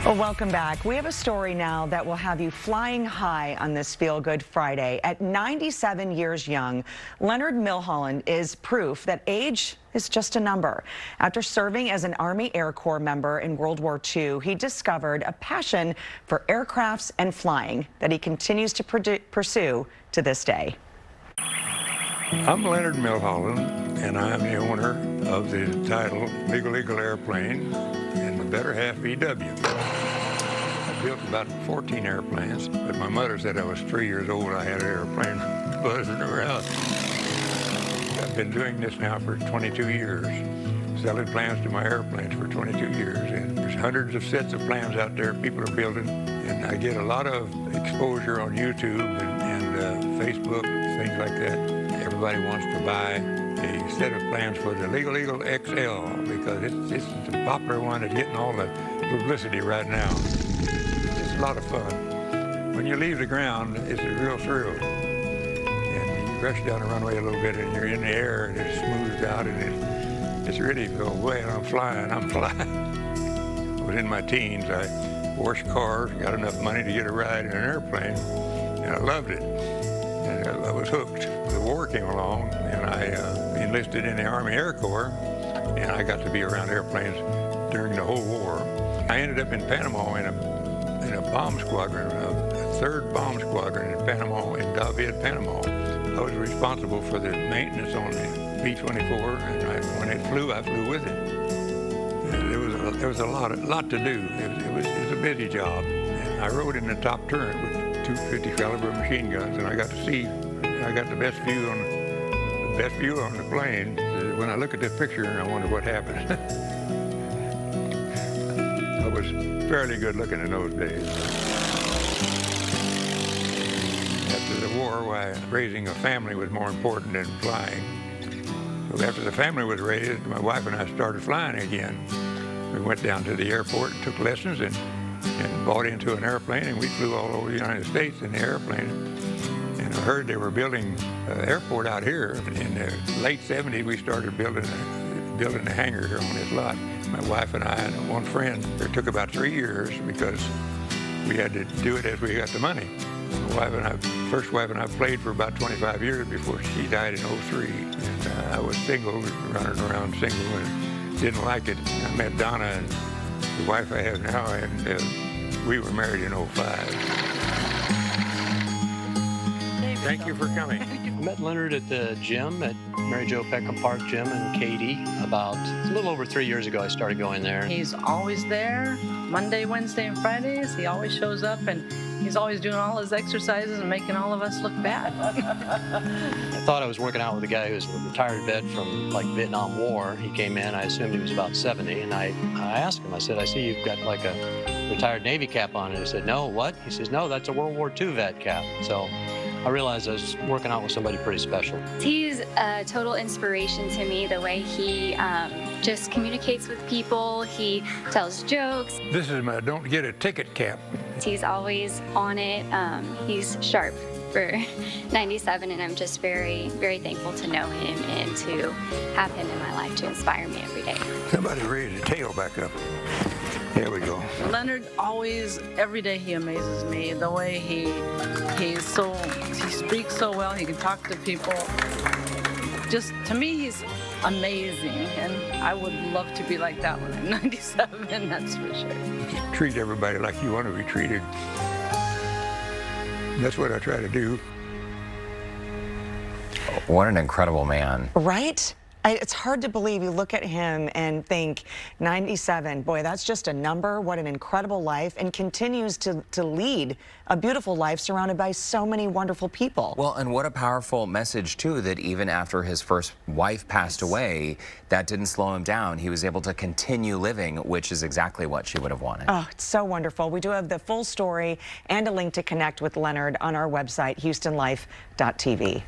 Well, welcome back. We have a story now that will have you flying high on this Feel Good Friday. At 97 years young, Leonard Milholland is proof that age is just a number. After serving as an Army Air Corp member in World War II, he discovered a passion for aircrafts and flying that he continues to pursue to this day. I'm Leonard Milholland, and I'm the owner of the title Legal Airplane and the better half VW. I built about 14 airplanes, but my mother said I was 3 years old. I had an airplane buzzing around. I've been doing this now for 22 years, selling plans to my airplanes for 22 years. And there's hundreds of sets of plans out there people are building, and I get a lot of exposure on YouTube and Facebook, things like that. Everybody wants to buy a set of plans for the Legal XL because it's the popular one that's getting all the publicity right now. It's a lot of fun. When you leave the ground, it's a real thrill. And you rush down the runway a little bit and you're in the air and it smooths out and it's really the way I'm flying. I was in my teens. I washed cars, got enough money to get a ride in an airplane, and I loved it. And I was hooked. The war came along, and I enlisted in the Army Air Corp, and I got to be around airplanes during the whole war. I ended up in Panama in a bomb squadron, a third bomb squadron in Panama, in David, Panama. I was responsible for the maintenance on the B-24, and when it flew, I flew with it. And there was a lot to do. It was a busy job. And I rode in the top turret with 250 caliber machine guns, and I got the best view on the plane. When I look at this picture, I wonder what happened. I was fairly good looking in those days. After the war, raising a family was more important than flying. So after the family was raised, my wife and I started flying again. We went down to the airport, took lessons, and bought into an airplane, and we flew all over the United States in the airplane. And I heard they were building an airport out here. In the late 70s, we started building a hangar here on this lot. My wife and I and one friend. It took about 3 years because we had to do it as we got the money. My first wife and I played for about 25 years before she died in '03. And I was single, running around single, and didn't like it. I met Donna, and the wife I have now, and we were married in '05. Thank you for coming. I met Leonard at the gym at Mary Jo Peckham Park Gym in Katy about a little over 3 years ago. I started going there. He's always there, Monday, Wednesday, and Fridays. He always shows up, and he's always doing all his exercises and making all of us look bad. I thought I was working out with a guy who was a retired vet from like Vietnam War. He came in, I assumed he was about 70, and I asked him, I said, I see you've got like a retired Navy cap on. And he said, no, what? He says, no, that's a World War II vet cap. So I realized I was working out with somebody pretty special. He's a total inspiration to me, the way he just communicates with people. He tells jokes. This is my don't get a ticket cap. He's always on it. He's sharp for 97, and I'm just very, very thankful to know him and to have him in my life to inspire me every day. Somebody raised the tail back up. There we go. Leonard always, every day he amazes me. The way he speaks so well. He can talk to people. Just to me, he's amazing, and I would love to be like that when I'm 97. That's for sure. Treat everybody like you want to be treated. That's what I try to do. What an incredible man. Right? It's hard to believe. You look at him and think 97, boy, that's just a number. What an incredible life, and continues to lead a beautiful life surrounded by so many wonderful people. Well, and what a powerful message, too, that even after his first wife passed away, that didn't slow him down. He was able to continue living, which is exactly what she would have wanted. Oh, it's so wonderful. We do have the full story and a link to connect with Leonard on our website, HoustonLife.tv.